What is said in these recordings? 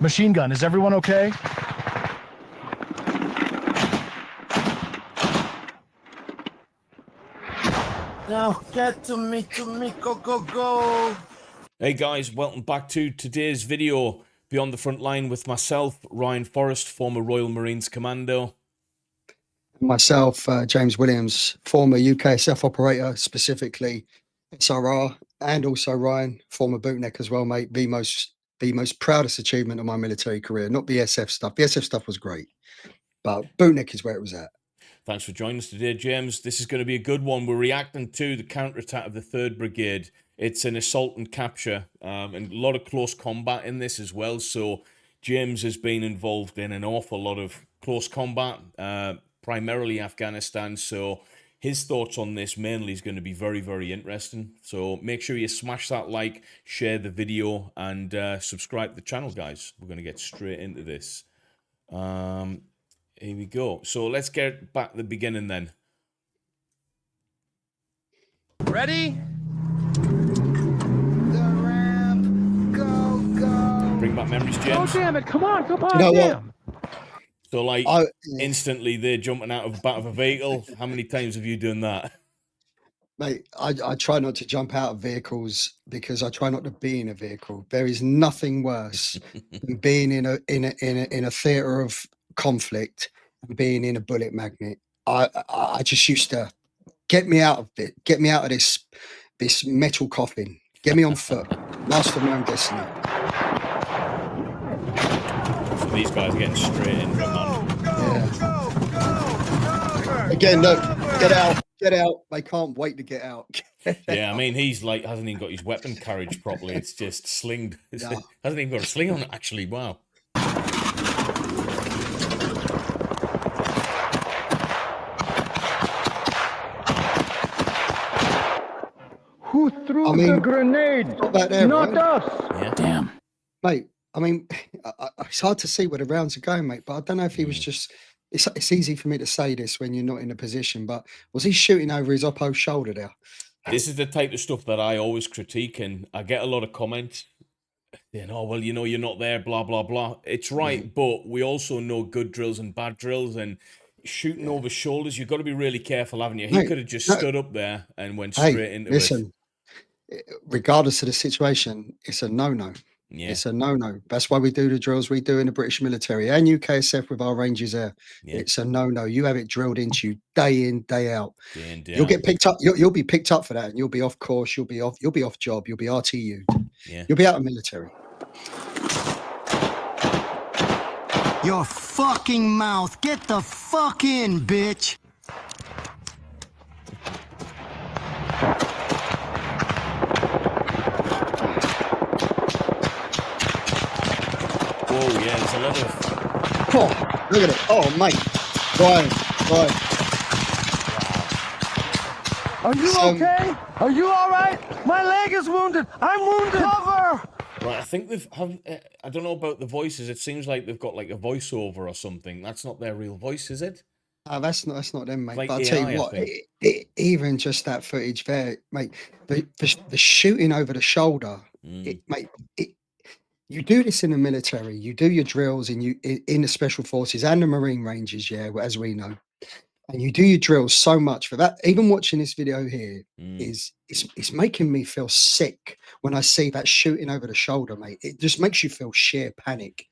Machine gun, is everyone okay? Now get to me, go, go, go. Hey guys, welcome back to today's video, Beyond the Front Line with myself, Ryan Forrest, former Royal Marines Commando. Myself, James Williams, former UKSF operator, specifically SRR, and also Ryan, former bootneck as well, mate. The most proudest achievement of my military career, not the SF stuff. The SF stuff was great, but bootneck is where it was at. Thanks for joining us today, James. This is going to be a good one. We're reacting to the counterattack of the 3rd Brigade. It's an assault and capture, and a lot of close combat in this as well. So James has been involved in an awful lot of close combat, primarily Afghanistan. So his thoughts on this mainly is going to be very, very interesting. So make sure you smash that like, share the video, and subscribe to the channel, guys. We're going to get straight into this. Here we go. So let's get back to the beginning then. Ready? The ramp, go, go. Bring back memories, James. Oh, damn it. Come on, You know damn. So, like, instantly they're jumping out of a vehicle. How many times have you done that? Mate, I try not to jump out of vehicles because I try not to be in a vehicle. There is nothing worse than being in a theater of conflict and being in a bullet magnet. I just used to get me out of it. Get me out of this metal coffin. Get me on foot. Master my own destiny. So these guys are getting straight in. Again, look, get out. Get out. They can't wait to get out. Yeah, I mean, he's like, hasn't even got his weapon carriage properly. It's just slinged. No. Hasn't even got a sling on it, actually. Wow. Who threw the grenade? Not us. Yeah. Damn. Mate, I mean, it's hard to see where the rounds are going, mate, but I don't know if he was just... It's easy for me to say this when you're not in a position, but was he shooting over his oppo's shoulder there? This is the type of stuff that I always critique, and I get a lot of comments saying, oh, well, you know, you're not there, blah, blah, blah. It's right, but we also know good drills and bad drills, and shooting over shoulders, you've got to be really careful, haven't you? He could have just stood up there and went straight into it. Regardless of the situation, it's a no-no. Yeah. It's a no-no. That's why we do the drills we do in the British military and UKSF with our Rangers there. Yeah. It's a no-no. You have it drilled into you day in, day out. Day in, day you'll out. Get picked up. You'll be picked up for that, and you'll be off course. You'll be off job. You'll be RTU'd. Yeah. You'll be out of military. Your fucking mouth. Get the fuck in, bitch. Oh, yeah, there's a lot of... Oh, look at it. Oh, mate. Ryan. Are you okay? Are you all right? My leg is wounded. I'm wounded. Cover! Right, I think they've... I don't know about the voices. It seems like they've got, like, a voiceover or something. That's not their real voice, is it? That's not them, mate. Like but I'll AI, tell you what, even just that footage there, mate, the shooting over the shoulder, you do this in the military, you do your drills in the special forces and the Marine Rangers, yeah, as we know, and you do your drills so much for that. Even watching this video here it's making me feel sick when I see that shooting over the shoulder, mate. It just makes you feel sheer panic.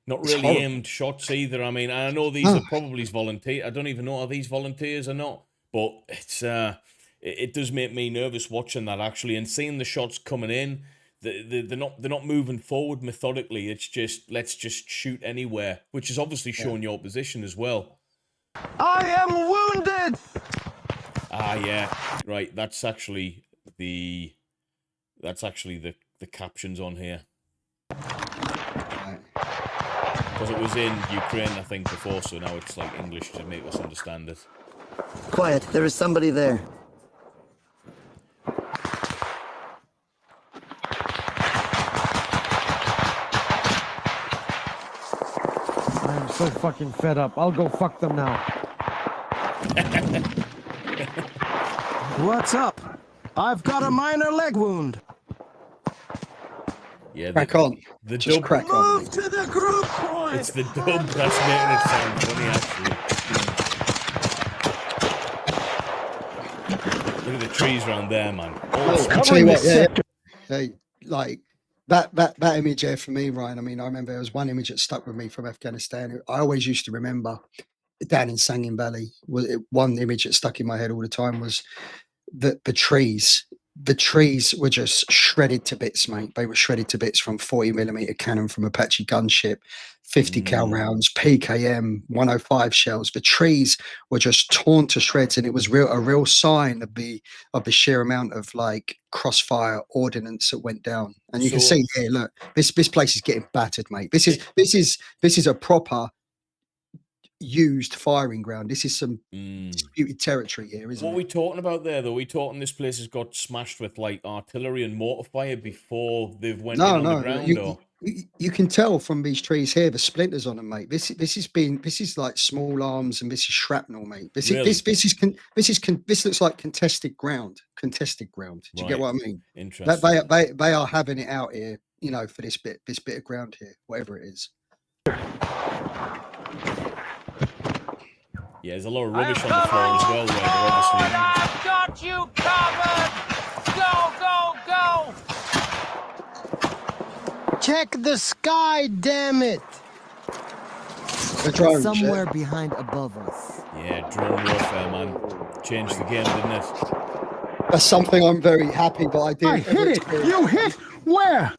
Not really aimed shots either. I mean, I know these are probably volunteers. I don't even know are these volunteers or not, but it's it does make me nervous watching that actually, and seeing the shots coming in. They're not moving forward methodically. It's just let's just shoot anywhere, which is obviously showing your position as well. I am wounded. Ah, yeah, right. That's actually the captions on here. Because it was in Ukraine, I think, before, so now it's like English to make us understand it. Quiet, there is somebody there. I'm so fucking fed up. I'll go fuck them now. What's up? I've got a minor leg wound. Yeah, Crack on. the Just dub. crack on. Move to the group point. It's the dub that's making it sound funny, actually. Look at the trees around there, man. All Mate, I'll tell Covering you the what, yeah, sector. hey, like that image there for me, Ryan. I mean, I remember there was one image that stuck with me from Afghanistan. I always used to remember down in Sangin Valley. One image that stuck in my head all the time was the trees. The trees were just shredded to bits, mate. They were shredded to bits from 40mm cannon from Apache gunship, 50 cal rounds, PKM, 105 shells. The trees were just torn to shreds, and it was a real sign of the sheer amount of like crossfire ordnance that went down. And you can So see here, look, this place is getting battered, mate. This is a proper used firing ground. This is some disputed territory here, isn't what are it? we talking about there, though? Are we talking this place has got smashed with like artillery and mortar fire before they've went in on the ground, or? You can tell from these trees here the splinters on them, mate. This is like small arms and this is shrapnel, mate. This Really? this looks like contested ground. Contested ground. Do you get Right. what I mean? Interesting. They are having it out here, you know, for this bit of ground here, whatever it is. Yeah, there's a lot of rubbish on the floor as well, where they're obviously. I've got you covered. Go, go, go. Check the sky, damn it! The drone, Somewhere shit. behind above us. Yeah, drone warfare, man. Changed the game, didn't it? That's something I'm very happy that I did. I hit it. You hit where?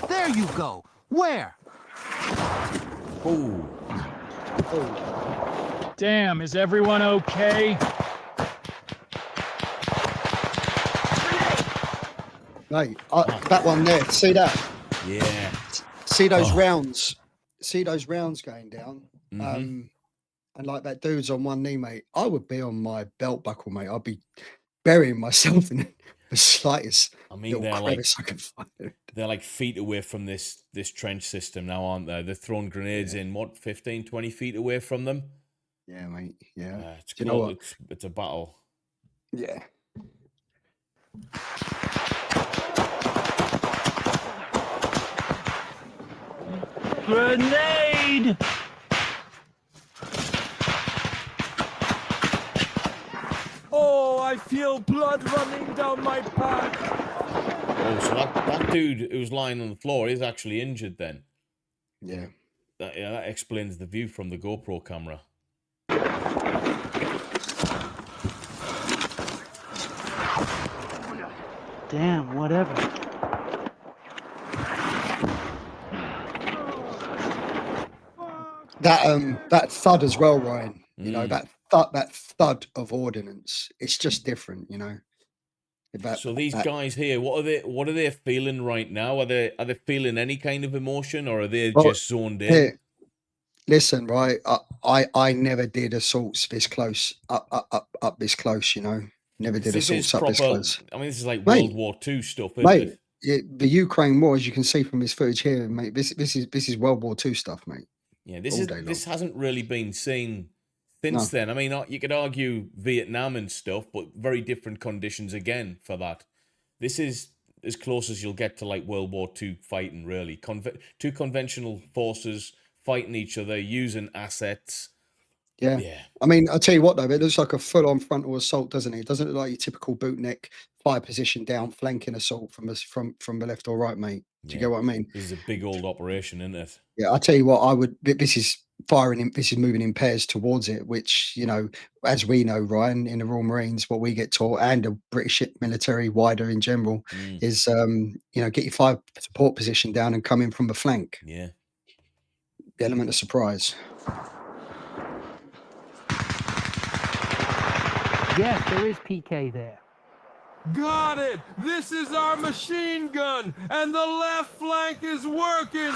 There you go. Where? Oh, Damn, is everyone okay? Mate, that one there. See that? yeah. See those rounds? See those rounds going down? Mm-hmm. And like that dude's on one knee, mate. I would be on my belt buckle, mate. I'd be burying myself in the slightest I mean, little crevice I can find. they're like feet away from this trench system now, aren't they? They're throwing grenades in, what, 15, 20 feet away from them? Yeah, mate. Yeah. It's Do cool. you know what? It's a battle. Yeah. Grenade! Oh, I feel blood running down my back. Oh, so that dude who was lying on the floor is actually injured then. Yeah. That explains the view from the GoPro camera. Damn, whatever. That thud as well, Ryan. You know, that thud of ordnance. It's just different, you know. So these guys here, what are they feeling right now? Are they feeling any kind of emotion, or are they just zoned in? Here, listen, right? I never did assaults this close, up this close. You know, never did This is assaults up this proper. close. I mean, this is like Mate, World War II stuff, isn't Mate, it? the Ukraine war, as you can see from this footage here, mate. This is World War II stuff, mate. Yeah, all day long. this hasn't really been seen since then. I mean, you could argue Vietnam and stuff, but very different conditions again for that. This is as close as you'll get to like World War II fighting, really. Two conventional forces fighting each other, using assets. Yeah. Yeah. I mean, I'll tell you what, though, it looks like a full-on frontal assault, doesn't it? It doesn't look like your typical bootneck fire position down, flanking assault from the left or right, mate. Do you get what I mean? This is a big old operation, isn't it? Yeah, I'll tell you what, this is this is moving in pairs towards it, which, you know, as we know, Ryan, in the Royal Marines, what we get taught, and the British military wider in general, is, you know, get your fire support position down and come in from the flank. Yeah. The element of surprise. Yes, there is PK there. Got it. This is our machine gun, and the left flank is working.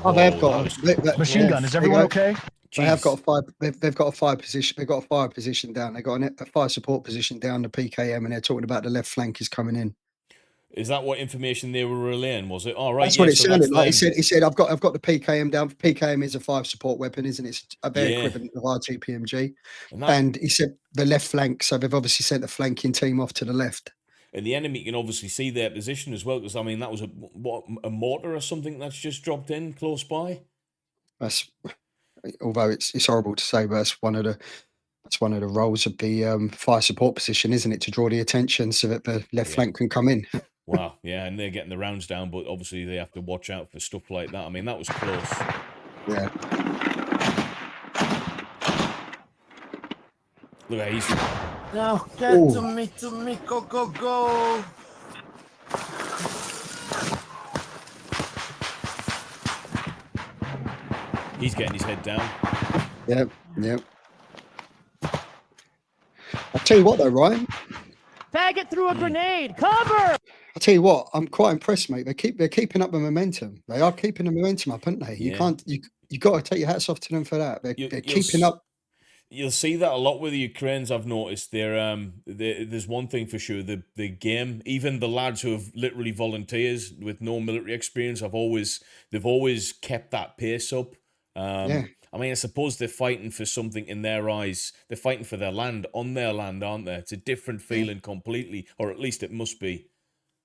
Oh, they've got Machine gun. Is everyone okay? They have got a fire. They've got a fire position. They've got a fire position down. They've got a fire support position down the PKM, and they're talking about the left flank is coming in. Is that what information they were relaying? Was it? All right. That's Yeah. what it So sounded that's like. them. He said, I've got the PKM down. PKM is a 5 support weapon, isn't it? It's a very Yeah. equivalent of RGPMG. And that, And he said the left flank. So they've obviously sent the flanking team off to the left. and the enemy can obviously see their position as well, because I mean that was a mortar or something that's just dropped in close by. That's, although it's horrible to say, but that's one of the roles of the fire support position, isn't it? To draw the attention so that the left flank can come in. Wow, yeah, and they're getting the rounds down, but obviously they have to watch out for stuff like that. I mean, that was close. Yeah. Look at he's. Now get to me, go, go, go. He's getting his head down. Yep. I'll tell you what though, Ryan. Faggot threw a grenade. Cover! I'll tell you what, I'm quite impressed, mate. They're keeping up the momentum. They are keeping the momentum up, aren't they? You can't you got to take your hats off to them for that. They're keeping up. You'll see that a lot with the Ukrainians. I've noticed there's one thing for sure: the game. Even the lads who have literally volunteers with no military experience, they've always kept that pace up. I mean, I suppose they're fighting for something in their eyes. They're fighting for their land, on their land, aren't they? It's a different feeling completely, or at least it must be.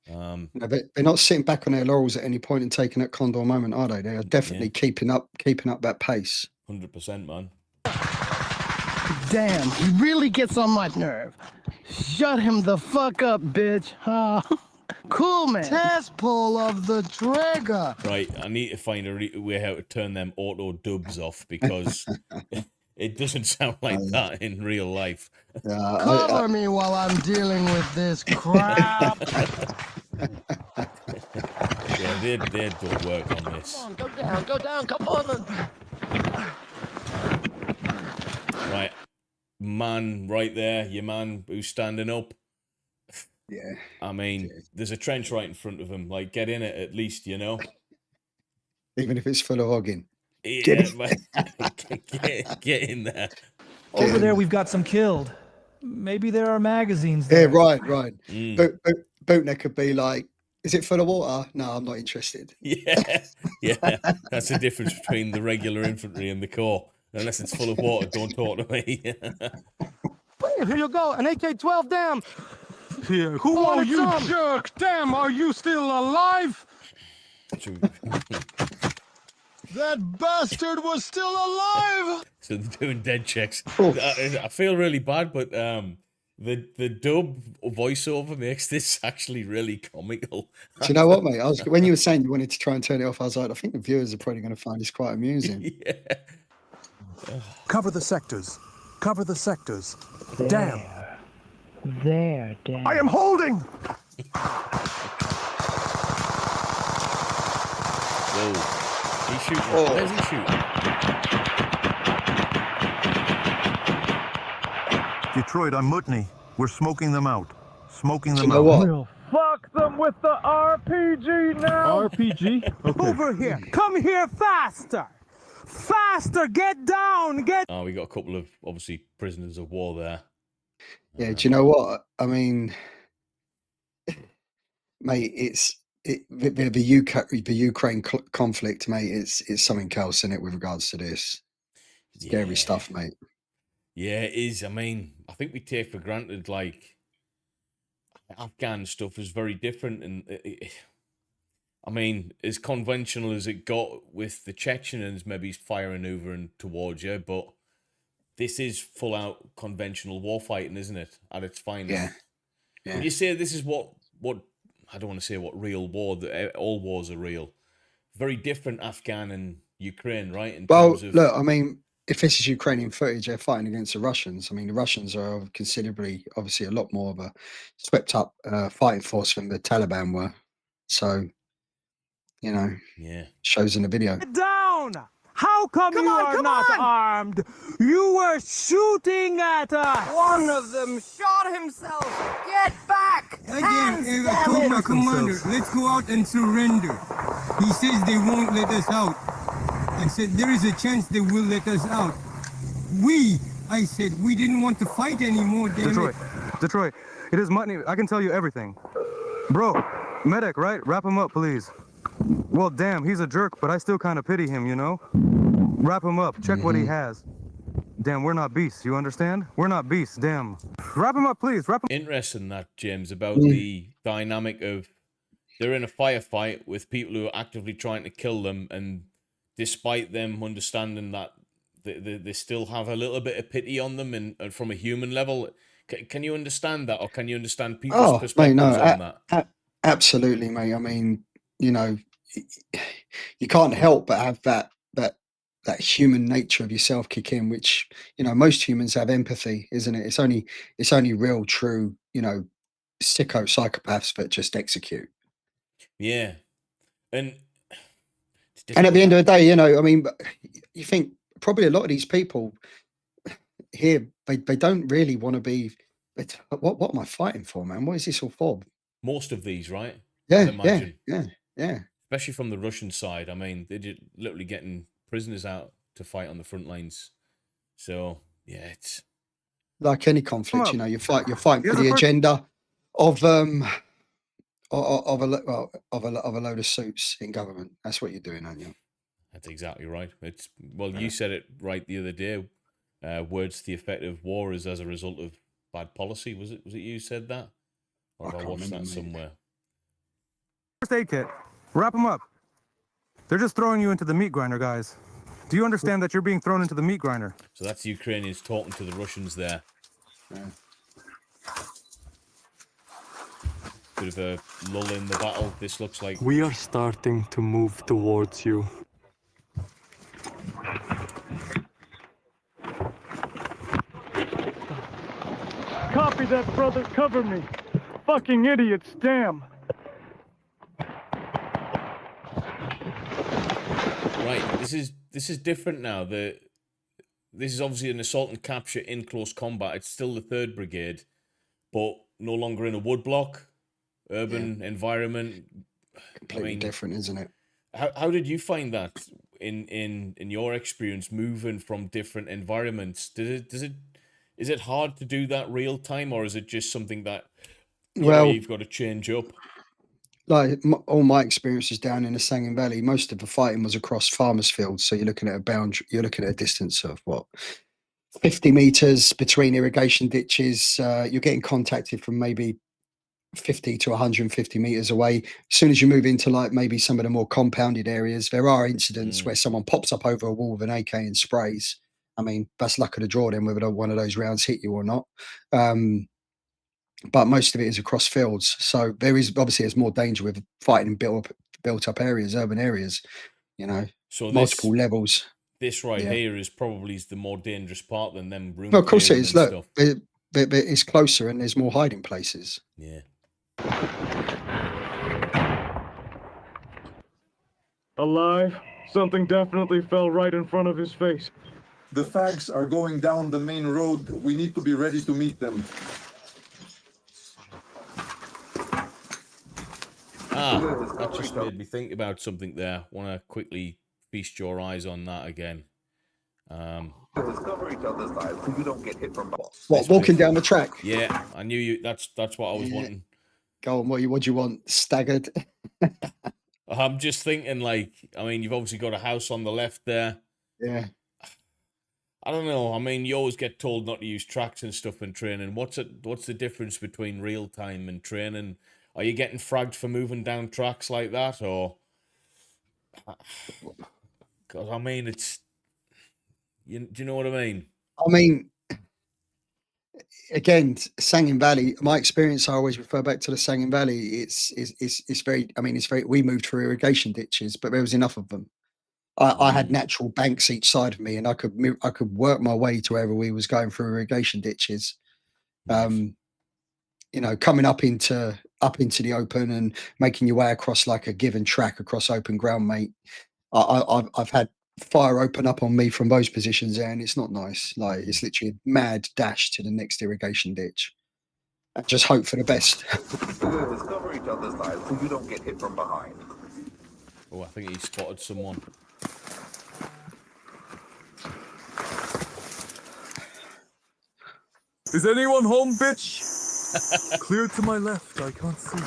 No, they're not sitting back on their laurels at any point and taking that condor moment, are they? They are definitely keeping up that pace. 100%, man. Damn, he really gets on my nerve. Shut him the fuck up, bitch. Cool, man. Test pull of the trigger. Right, I need to find a way how to turn them auto dubs off, because it doesn't sound like that in real life. Cover me while I'm dealing with this crap. Yeah, they don't work on this. Go down, come on. Right, man, right there, your man who's standing up. Yeah. I mean, there's a trench right in front of him. Like, get in it at least, you know? Even if it's full of hogging. Yeah, get in there. Over there, we've got some killed. Maybe there are magazines there. Yeah, right. Bootneck could be like, is it full of water? No, I'm not interested. Yeah. That's the difference between the regular infantry and the corps. Unless it's full of water, don't talk to me. Here you go, an AK-12, damn. Here, who are you, jerk? Damn, are you still alive? That bastard was still alive. So they're doing dead checks. I feel really bad, but the dub voiceover makes this actually really comical. Do you know what, mate? When you were saying you wanted to try and turn it off, I was like, I think the viewers are probably going to find this quite amusing. Yeah. Cover the sectors. Cover the sectors. Damn. There, damn. I am holding. Whoa. He's shooting. Where's he shooting? Detroit, I'm Mutney. We're smoking them out. Smoking them Do you know out. what? We'll fuck them with the RPG now. RPG? Okay. Over here, come here faster. Faster, get down, get. Oh, we got a couple of, obviously, prisoners of war there. Yeah, do you know what? I mean, mate, the Ukraine conflict, mate. It's something else in it with regards to this. Scary stuff, mate. Yeah, it is. I mean, I think we take for granted, like, Afghan stuff is very different, and I mean, as conventional as it got with the Chechens, maybe firing over and towards you, but this is full out conventional warfighting, isn't it? At its finest. Yeah. Would you say this is what I don't want to say what real war, all wars are real. Very different Afghan and Ukraine, right? In terms of, look, I mean, if this is Ukrainian footage, they're fighting against the Russians. I mean, the Russians are considerably, obviously, a lot more of a swept up fighting force than the Taliban were. So, you know, shows in the video. Get down! How come you are not armed? You were shooting at us! One of them shot himself! Get back! Again, I told my commander, let's go out and surrender. He says they won't let us out. I said, there is a chance they will let us out. I said, we didn't want to fight anymore, damn Detroit, it is Mutney. I can tell you everything. Bro, Medic, right? Wrap him up, please. Well, damn, he's a jerk, but I still kind of pity him, you know? Wrap him up. Check what he has. Damn, we're not beasts, you understand? We're not beasts, damn. Wrap him up, please. Wrap him. Interesting that, James, about the dynamic of they're in a firefight with people who are actively trying to kill them, and despite them understanding that they still have a little bit of pity on them, and from a human level, can you understand that, or can you understand people's Oh, mate, no, perspectives on that? absolutely, mate. I mean, you know, you can't help but have that human nature of yourself kick in, which, you know, most humans have empathy, isn't it? It's only real, true, you know, psychopaths that just execute. Yeah, and it's And at difficult. the end of the day, you know, I mean, you think probably a lot of these people here, they don't really want to be. What am I fighting for, man? What is this all for? Most of these, right? I'd Yeah, imagine, yeah. especially from the Russian side. I mean, they're just literally getting prisoners out to fight on the front lines. So yeah, it's Like any conflict, you know, you're fighting for the first- agenda of of a load of suits in government. That's what you're doing, aren't you? that's exactly right. It's you said it right the other day. Words to the effect of war is as a result of bad policy. Was it you said that, or have I watched that somewhere? First aid kit. Wrap him up. They're just throwing you into the meat grinder, guys. Do you understand that you're being thrown into the meat grinder? So that's the Ukrainians talking to the Russians there. Yeah. Bit of a lull in the battle. This looks like We are starting to move towards you. Copy that, brother. Cover me. Fucking idiots, damn. right. This is different now. This is obviously an assault and capture in close combat. It's still the 3rd Brigade, but no longer in a woodblock, urban environment. Completely different, isn't it? How did you find that in your experience moving from different environments? Is it hard to do that real time, or is it just something that you've got to change up? Like all my experiences down in the Sangin Valley, most of the fighting was across farmers' fields. So you're looking at a boundary. You're looking at a distance of 50 meters between irrigation ditches. You're getting contacted from maybe 50 to 150 meters away. As soon as you move into like maybe some of the more compounded areas, there are incidents where someone pops up over a wall with an AK and sprays. I mean, that's luck of the draw then, whether one of those rounds hit you or not. But most of it is across fields. So there's more danger with fighting in built up areas, urban areas, you know, so multiple levels. This here is probably the more dangerous part than them room. Well, of course it is. Look, stuff. It's closer and there's more hiding places. Yeah. Alive? Something definitely fell right in front of his face. The fags are going down the main road. We need to be ready to meet them. That just made me think about something there. Want to quickly feast your eyes on that again. Discover each other's lives so you don't get hit from What, walking down the track? Yeah, I knew you. That's what I was wanting. Go on, what do you want? Staggered? I'm just thinking, like, I mean, you've obviously got a house on the left there. Yeah. I don't know. I mean, you always get told not to use tracks and stuff in training. What's the difference between real time and training? Are you getting fragged for moving down tracks like that, or? Because I mean, it's. Do you know what I mean? I mean, again, Sangin Valley. My experience, I always refer back to the Sangin Valley. It's very. I mean, it's very. We moved through irrigation ditches, but there was enough of them. I had natural banks each side of me, and I could work my way to wherever we was going through irrigation ditches. You know, coming up into the open and making your way across like a given track across open ground, mate. I've had fire open up on me from those positions there, and it's not nice. Like, it's literally a mad dash to the next irrigation ditch. And just hope for the best. Discover each other's lives so you don't get hit from behind. Oh, I think he spotted someone. Is anyone home, bitch? Clear to my left, I can't see.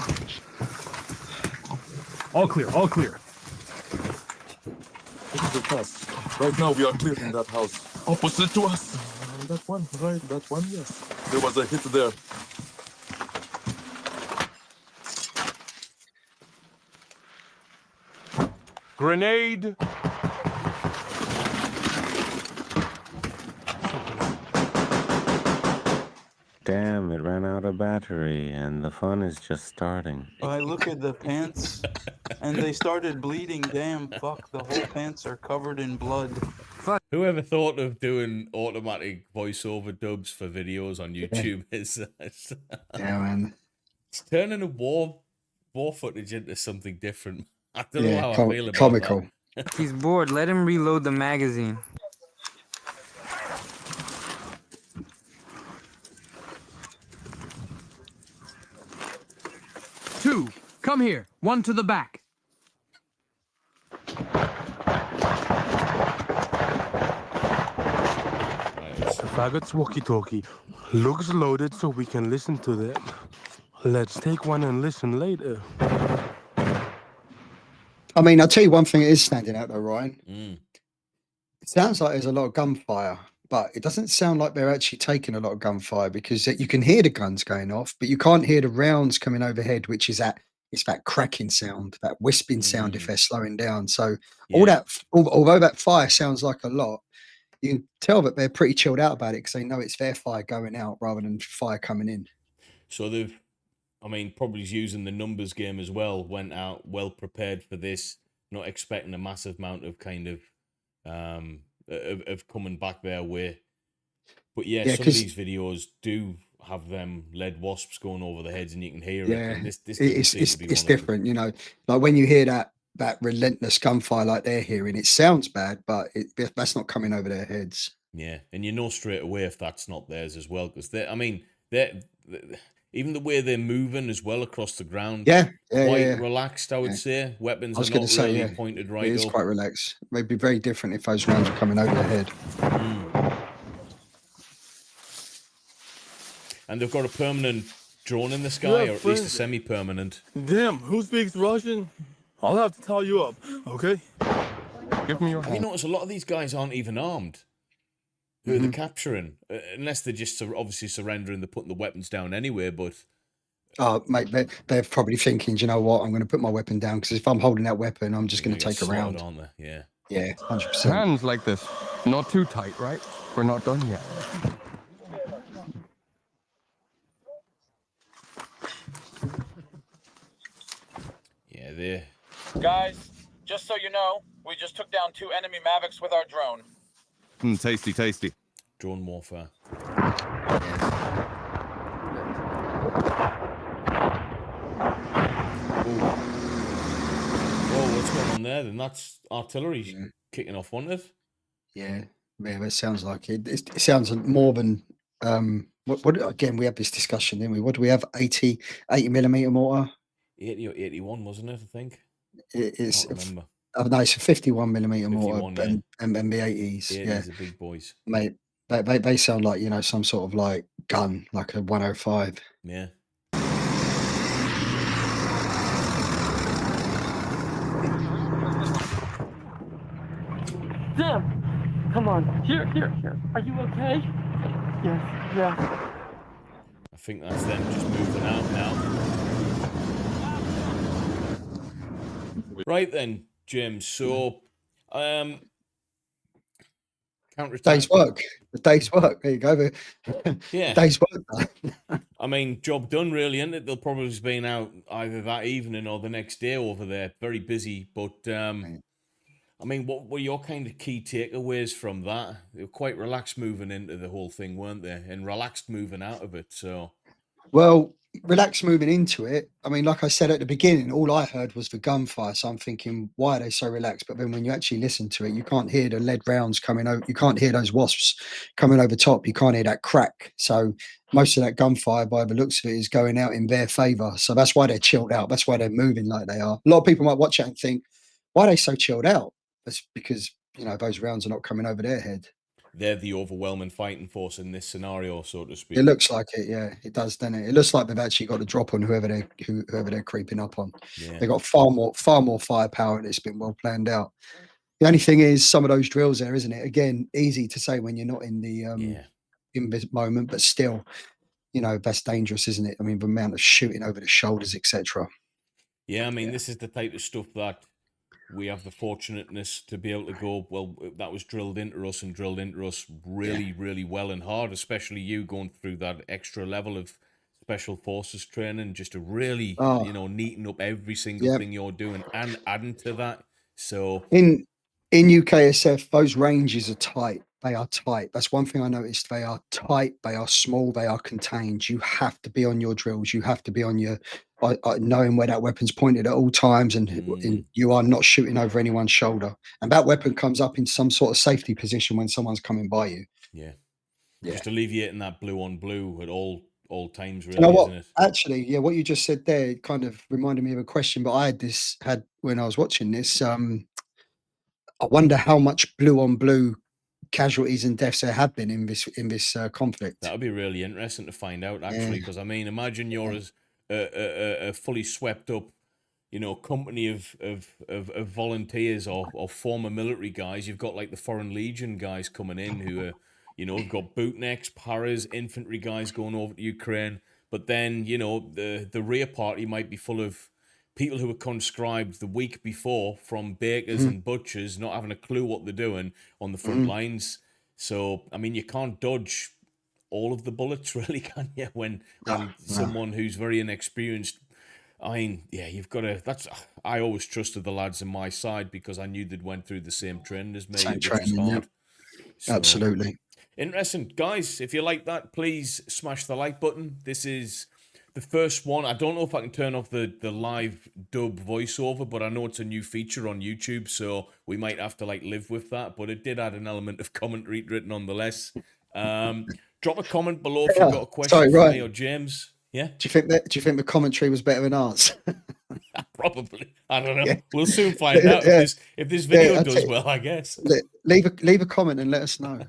All clear, all clear. This is the task. Right now we are clearing that house. Opposite to us. That one, right, that one, yes. There was a hit there. Grenade. Damn, it ran out of battery, and the fun is just starting. I look at the pants, and they started bleeding. Damn, fuck, the whole pants are covered in blood. Whoever thought of doing automatic voiceover dubs for videos on YouTube is Yeah, man. it's turning a war footage into something different. I don't know Yeah, how I feel about comical. that. He's bored. Let him reload the magazine. Two, come here. One to the back. The faggot's walkie-talkie looks loaded so we can listen to them. Let's take one and listen later. I mean, I'll tell you one thing that is standing out though, Ryan. Mm. It sounds like there's a lot of gunfire, but it doesn't sound like they're actually taking a lot of gunfire because you can hear the guns going off, but you can't hear the rounds coming overhead, which is it's that cracking sound, that wisping sound if they're slowing down. So although that fire sounds like a lot, you can tell that they're pretty chilled out about it because they know it's their fire going out rather than fire coming in. So probably using the numbers game as well, went out well prepared for this, not expecting a massive amount of kind of coming back their way. But yeah, some of these videos do have them lead wasps going over the heads and you can hear it. And this it's different, you know, like when you hear that relentless gunfire like they're hearing, it sounds bad, but that's not coming over their heads. Yeah, and you know straight away if that's not theirs as well, because they're even the way they're moving as well across the ground, quite relaxed, I would say. Weapons are not really pointed right up. It is quite relaxed. It would be very different if those rounds were coming over their head. And they've got a permanent drone in the sky, or at least a semi-permanent. Damn, who speaks Russian? I'll have to tell you up, okay? Give me your hand. Have you noticed a lot of these guys aren't even armed? Who they're capturing, unless they're just obviously surrendering, they're putting the weapons down anyway, but... Oh, mate, they're probably thinking, do you know what, I'm going to put my weapon down, because if I'm holding that weapon, I'm just going to take a round. Aren't they? Yeah. Yeah, 100%. Hands like this. Not too tight, right? We're not done yet. Yeah, they're... Guys, just so you know, we just took down 2 enemy Mavics with our drone. Tasty, tasty. Drone warfare. Whoa, what's going on there then? That's artillery kicking off, wasn't it? Yeah, it sounds like it. It sounds more than what again, we had this discussion, didn't we? What do we have? 80 millimeter mortar? 80 or 81, wasn't it, I think? It's I can't remember. No, it's a 51 millimeter mortar and the 80s. Yeah, these are big boys. Mate, they sound like, you know, some sort of like gun, like a 105. Yeah. Damn! Come on. Here. Are you okay? Yes. I think that's them just moving out now. Right then, Jim. So, counterattack. Day's work. The day's work. There you go. Yeah. Day's work. I mean, job done, really, isn't it? They'll probably have been out either that evening or the next day over there. Very busy, but I mean, what were your kind of key takeaways from that? They were quite relaxed moving into the whole thing, weren't they? And relaxed moving out of it. So, well, relaxed moving into it. I mean, like I said at the beginning, all I heard was the gunfire. So I'm thinking, why are they so relaxed? But then when you actually listen to it, you can't hear the lead rounds coming over. You can't hear those wasps coming over top. You can't hear that crack. So most of that gunfire, by the looks of it, is going out in their favor. So that's why they're chilled out. That's why they're moving like they are. A lot of people might watch it and think, why are they so chilled out? That's because, you know, those rounds are not coming over their head. they're the overwhelming fighting force in this scenario, so to speak. It looks like it, yeah, it does, doesn't it? It looks like they've actually got a drop on whoever they're creeping up on. Yeah. They've got far more firepower, and it's been well planned out. The only thing is some of those drills there, isn't it? Again, easy to say when you're not in the in this moment, but still, you know, that's dangerous, isn't it? I mean, the amount of shooting over the shoulders, etc. Yeah, I mean, this is the type of stuff that we have the fortunateness to be able to go, well, that was drilled into us and drilled into us really, really well and hard, especially you going through that extra level of special forces training, just to really, you know, neaten up every single thing you're doing and adding to that. So in UKSF, those ranges are tight. They are tight. That's one thing I noticed. They are tight. They are small. They are contained. You have to be on your drills. You have to be on your knowing where that weapon's pointed at all times, and you are not shooting over anyone's shoulder. And that weapon comes up in some sort of safety position when someone's coming by you. Yeah. Yeah. Just alleviating that blue on blue at all times, really, You know what? isn't it? Actually, yeah, what you just said there kind of reminded me of a question, but I had when I was watching this. I wonder how much blue on blue casualties and deaths there have been in this conflict. That would be really interesting to find out, actually, because I mean, imagine you're as a fully swept up, you know, company of volunteers or former military guys. You've got like the Foreign Legion guys coming in who are, you know, have got bootnecks, paras, infantry guys going over to Ukraine. But then, you know, the rear party might be full of people who were conscribed the week before from bakers and butchers, not having a clue what they're doing on the front lines. So, I mean, you can't dodge all of the bullets, really, can you? When someone who's very inexperienced, I mean, yeah, you've got to. I always trusted the lads on my side because I knew they'd went through the same training as me, which was hard. So, absolutely. Interesting, guys. If you like that, please smash the like button. This is the first one. I don't know if I can turn off the live dub voiceover, but I know it's a new feature on YouTube, so we might have to like live with that. But it did add an element of commentary to it nonetheless. Drop a comment below if you've got a question for me or James. Yeah. Do you think the commentary was better than ours? Probably. I don't know. Yeah. We'll soon find out if this video does well, I guess. Leave a comment and let us know.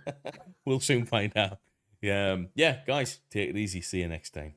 We'll soon find out. Yeah, guys, take it easy. See you next time.